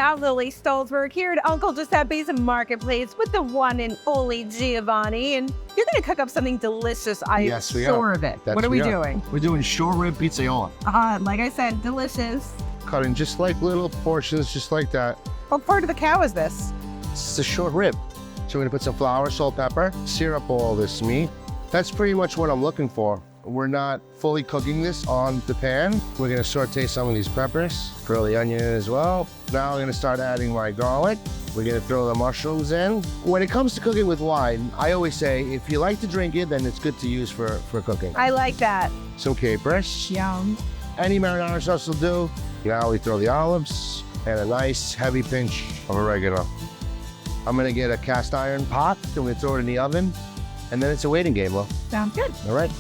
out, Lily Stolzberg here at Uncle Giuseppe's Marketplace with the one and only Giovanni. And you're going to cook up something delicious, I'm sure of it. What are we doing? We're doing short rib pizzaiola. Like I said, delicious. Cutting just like little portions, just like that. What part of the cow is this? It's a short rib. So we're gonna put some flour, salt, pepper, sear up all this meat. That's pretty much what I'm looking for. We're not fully cooking this on the pan. We're gonna saute some of these peppers, throw the onion in as well. Now I'm gonna start adding my garlic. We're gonna throw the mushrooms in. When it comes to cooking with wine, I always say, if you like to drink it, then it's good to use for cooking. I like that. Some capers. Yum. Any marinara sauce will do. Now we throw the olives and a nice heavy pinch of oregano. I'm gonna get a cast iron pot, and we're gonna throw it in the oven, and then it's a waiting game, Lo. Sounds good. All right.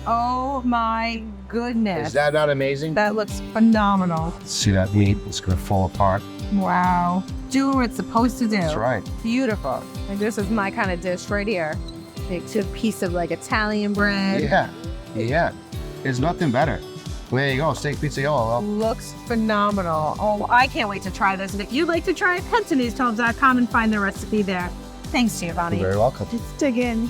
Oh my goodness. Is that not amazing? That looks phenomenal. See that meat? It's gonna fall apart. Wow. Do what it's supposed to do. That's right. Beautiful. Like this is my kind of dish right here. Take a piece of like Italian bread. Yeah. There's nothing better. Well, there you go, steak pizzaiola. Looks phenomenal. Oh, I can't wait to try this. And if you'd like to try it, head to newshomes.com and find the recipe there. Thanks, Giovanni. You're very welcome. Let's dig in.